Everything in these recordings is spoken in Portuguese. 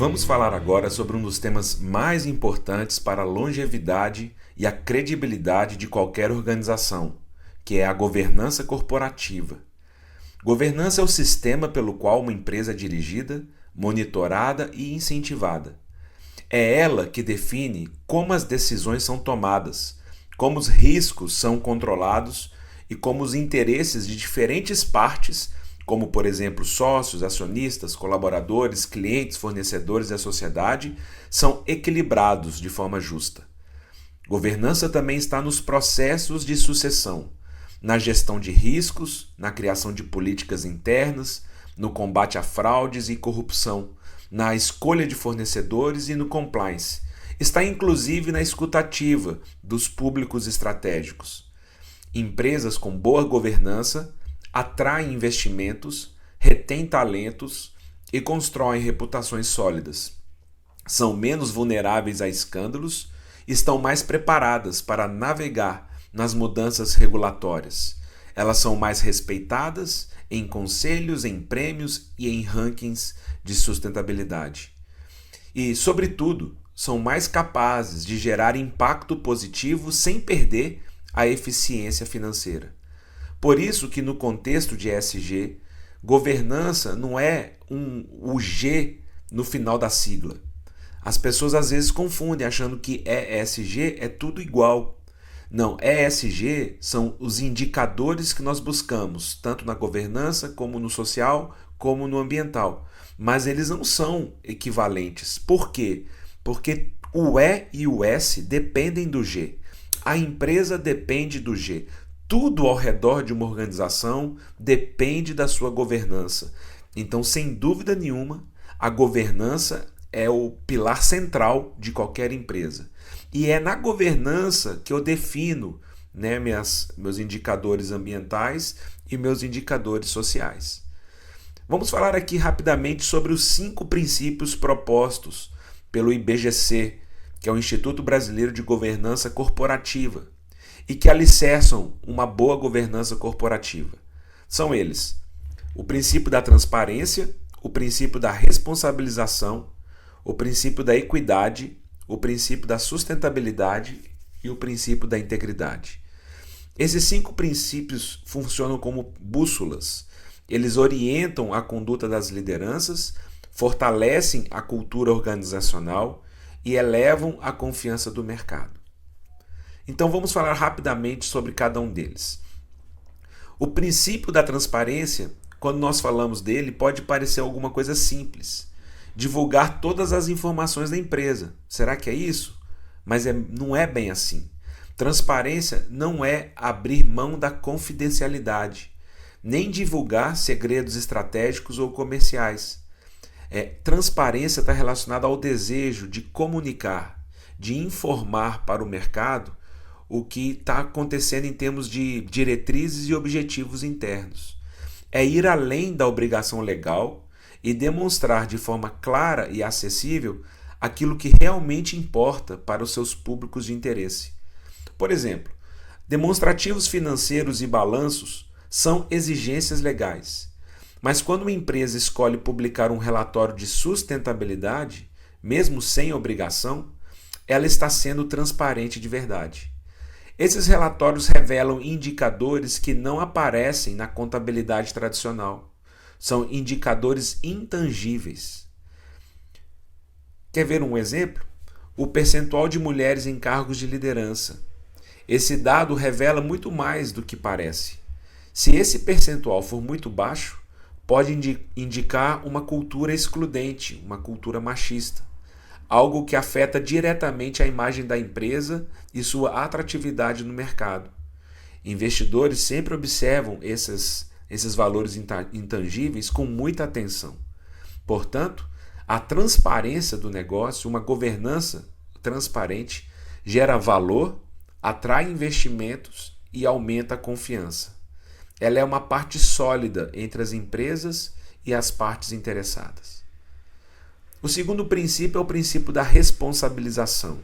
Vamos falar agora sobre um dos temas mais importantes para a longevidade e a credibilidade de qualquer organização, que é a governança corporativa. Governança é o sistema pelo qual uma empresa é dirigida, monitorada e incentivada. É ela que define como as decisões são tomadas, como os riscos são controlados e como os interesses de diferentes partes, como por exemplo sócios, acionistas, colaboradores, clientes, fornecedores e a sociedade, são equilibrados de forma justa. Governança também está nos processos de sucessão, na gestão de riscos, na criação de políticas internas, no combate a fraudes e corrupção, na escolha de fornecedores e no compliance. Está inclusive na escutativa dos públicos estratégicos. Empresas com boa governança atraem investimentos, retêm talentos e constroem reputações sólidas. São menos vulneráveis a escândalos, estão mais preparadas para navegar nas mudanças regulatórias. Elas são mais respeitadas em conselhos, em prêmios e em rankings de sustentabilidade. E, sobretudo, são mais capazes de gerar impacto positivo sem perder a eficiência financeira. Por isso que no contexto de ESG, governança não é o G no final da sigla. As pessoas às vezes confundem achando que ESG é tudo igual. Não, ESG são os indicadores que nós buscamos, tanto na governança, como no social, como no ambiental. Mas eles não são equivalentes. Por quê? Porque o E e o S dependem do G. A empresa depende do G. Tudo ao redor de uma organização depende da sua governança. Então, sem dúvida nenhuma, a governança é o pilar central de qualquer empresa. E é na governança que eu defino, meus indicadores ambientais e meus indicadores sociais. Vamos falar aqui rapidamente sobre os 5 princípios propostos pelo IBGC, que é o Instituto Brasileiro de Governança Corporativa, e que alicerçam uma boa governança corporativa. São eles: o princípio da transparência, o princípio da responsabilização, o princípio da equidade, o princípio da sustentabilidade e o princípio da integridade. Esses 5 princípios funcionam como bússolas. Eles orientam a conduta das lideranças, fortalecem a cultura organizacional e elevam a confiança do mercado. Então vamos falar rapidamente sobre cada um deles. O princípio da transparência, quando nós falamos dele, pode parecer alguma coisa simples. Divulgar todas as informações da empresa. Será que é isso? Mas não é bem assim. Transparência não é abrir mão da confidencialidade, nem divulgar segredos estratégicos ou comerciais. Transparência está relacionada ao desejo de comunicar, de informar para o mercado o que está acontecendo em termos de diretrizes e objetivos internos. É ir além da obrigação legal e demonstrar de forma clara e acessível aquilo que realmente importa para os seus públicos de interesse. Por exemplo, demonstrativos financeiros e balanços são exigências legais. Mas quando uma empresa escolhe publicar um relatório de sustentabilidade, mesmo sem obrigação, ela está sendo transparente de verdade. Esses relatórios revelam indicadores que não aparecem na contabilidade tradicional. São indicadores intangíveis. Quer ver um exemplo? O percentual de mulheres em cargos de liderança. Esse dado revela muito mais do que parece. Se esse percentual for muito baixo, pode indicar uma cultura excludente, uma cultura machista. Algo que afeta diretamente a imagem da empresa e sua atratividade no mercado. Investidores sempre observam esses valores intangíveis com muita atenção. Portanto, a transparência do negócio, uma governança transparente, gera valor, atrai investimentos e aumenta a confiança. Ela é uma parte sólida entre as empresas e as partes interessadas. O segundo princípio é o princípio da responsabilização.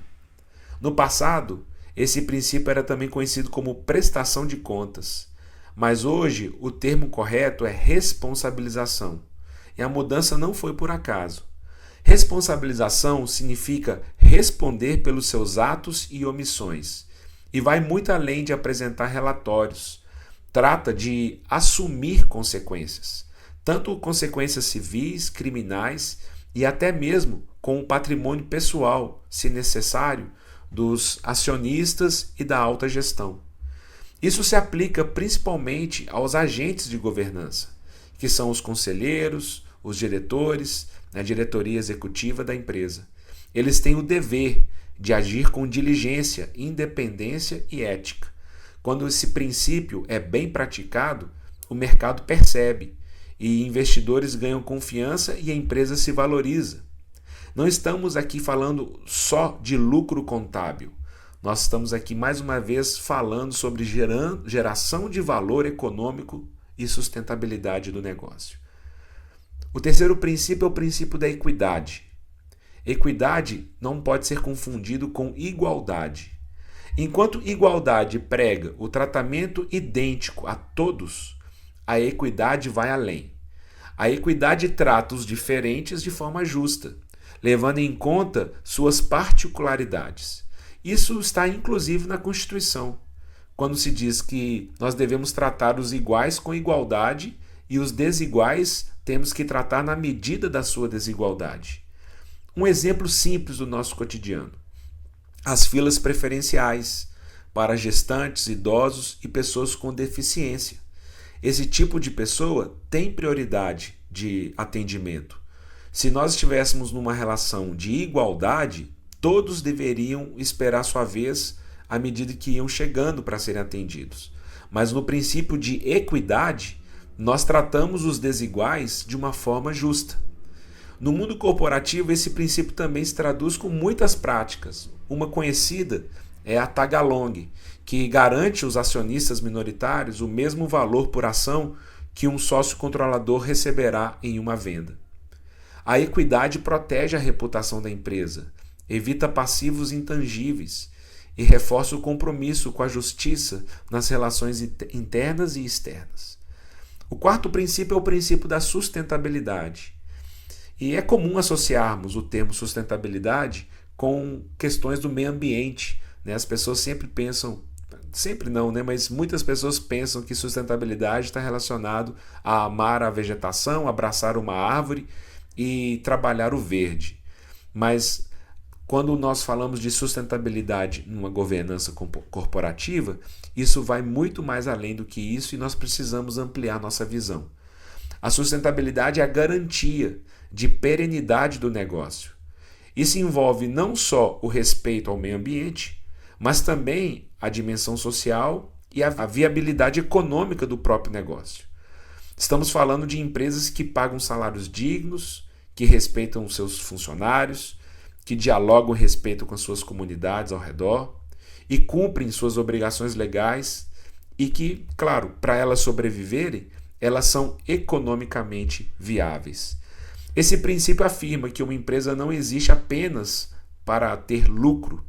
No passado, esse princípio era também conhecido como prestação de contas, mas hoje o termo correto é responsabilização. E a mudança não foi por acaso. Responsabilização significa responder pelos seus atos e omissões e vai muito além de apresentar relatórios. Trata de assumir consequências, tanto consequências civis, criminais e até mesmo com o patrimônio pessoal, se necessário, dos acionistas e da alta gestão. Isso se aplica principalmente aos agentes de governança, que são os conselheiros, os diretores, a diretoria executiva da empresa. Eles têm o dever de agir com diligência, independência e ética. Quando esse princípio é bem praticado, o mercado percebe e investidores ganham confiança e a empresa se valoriza. Não estamos aqui falando só de lucro contábil. Nós estamos aqui mais uma vez falando sobre geração de valor econômico e sustentabilidade do negócio. O terceiro princípio é o princípio da equidade. Equidade não pode ser confundido com igualdade. Enquanto igualdade prega o tratamento idêntico a todos, a equidade vai além. A equidade trata os diferentes de forma justa, levando em conta suas particularidades. Isso está inclusive na Constituição, quando se diz que nós devemos tratar os iguais com igualdade e os desiguais temos que tratar na medida da sua desigualdade. Um exemplo simples do nosso cotidiano: as filas preferenciais para gestantes, idosos e pessoas com deficiência. Esse tipo de pessoa tem prioridade de atendimento. Se nós estivéssemos numa relação de igualdade, todos deveriam esperar sua vez à medida que iam chegando para serem atendidos. Mas no princípio de equidade, nós tratamos os desiguais de uma forma justa. No mundo corporativo, esse princípio também se traduz com muitas práticas. Uma conhecida é a tag along, que garante aos acionistas minoritários o mesmo valor por ação que um sócio controlador receberá em uma venda. A equidade protege a reputação da empresa, evita passivos intangíveis e reforça o compromisso com a justiça nas relações internas e externas. O quarto princípio é o princípio da sustentabilidade. E é comum associarmos o termo sustentabilidade com questões do meio ambiente. As pessoas sempre pensam, sempre não, mas muitas pessoas pensam que sustentabilidade está relacionado a amar a vegetação, abraçar uma árvore e trabalhar o verde. Mas quando nós falamos de sustentabilidade numa governança corporativa, isso vai muito mais além do que isso e nós precisamos ampliar nossa visão. A sustentabilidade é a garantia de perenidade do negócio. Isso envolve não só o respeito ao meio ambiente, mas também a dimensão social e a viabilidade econômica do próprio negócio. Estamos falando de empresas que pagam salários dignos, que respeitam os seus funcionários, que dialogam e respeitam com as suas comunidades ao redor e cumprem suas obrigações legais e que, claro, para elas sobreviverem, elas são economicamente viáveis. Esse princípio afirma que uma empresa não existe apenas para ter lucro,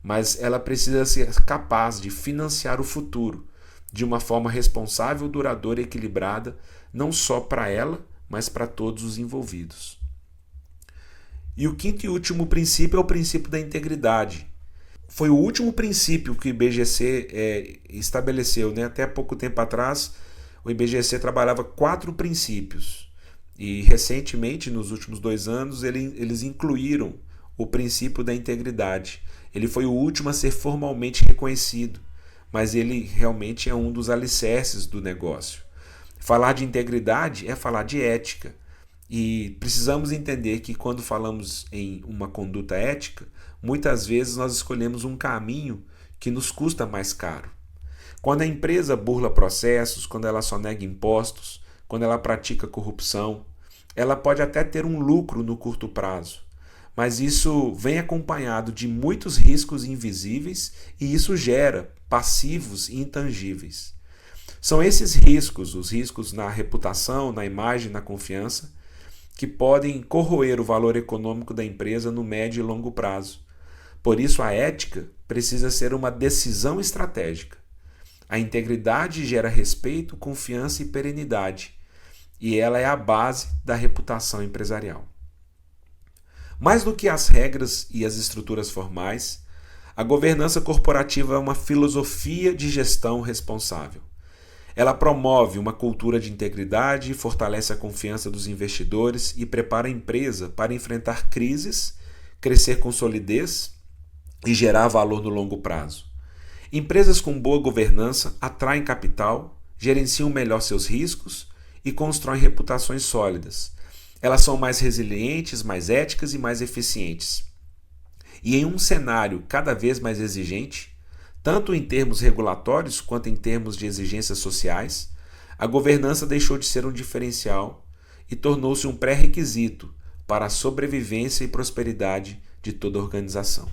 mas ela precisa ser capaz de financiar o futuro de uma forma responsável, duradoura e equilibrada, não só para ela, mas para todos os envolvidos. E o quinto e último princípio é o princípio da integridade. Foi o último princípio que o IBGC estabeleceu. Até pouco tempo atrás, o IBGC trabalhava 4 princípios. E recentemente, nos últimos 2 anos, eles incluíram o princípio da integridade. Ele foi o último a ser formalmente reconhecido, mas ele realmente é um dos alicerces do negócio. Falar de integridade é falar de ética. E precisamos entender que quando falamos em uma conduta ética, muitas vezes nós escolhemos um caminho que nos custa mais caro. Quando a empresa burla processos, quando ela sonega impostos, quando ela pratica corrupção, ela pode até ter um lucro no curto prazo, mas isso vem acompanhado de muitos riscos invisíveis e isso gera passivos e intangíveis. São esses riscos, os riscos na reputação, na imagem, na confiança, que podem corroer o valor econômico da empresa no médio e longo prazo. Por isso, a ética precisa ser uma decisão estratégica. A integridade gera respeito, confiança e perenidade, e ela é a base da reputação empresarial. Mais do que as regras e as estruturas formais, a governança corporativa é uma filosofia de gestão responsável. Ela promove uma cultura de integridade, fortalece a confiança dos investidores e prepara a empresa para enfrentar crises, crescer com solidez e gerar valor no longo prazo. Empresas com boa governança atraem capital, gerenciam melhor seus riscos e constroem reputações sólidas. Elas são mais resilientes, mais éticas e mais eficientes. E em um cenário cada vez mais exigente, tanto em termos regulatórios quanto em termos de exigências sociais, a governança deixou de ser um diferencial e tornou-se um pré-requisito para a sobrevivência e prosperidade de toda organização.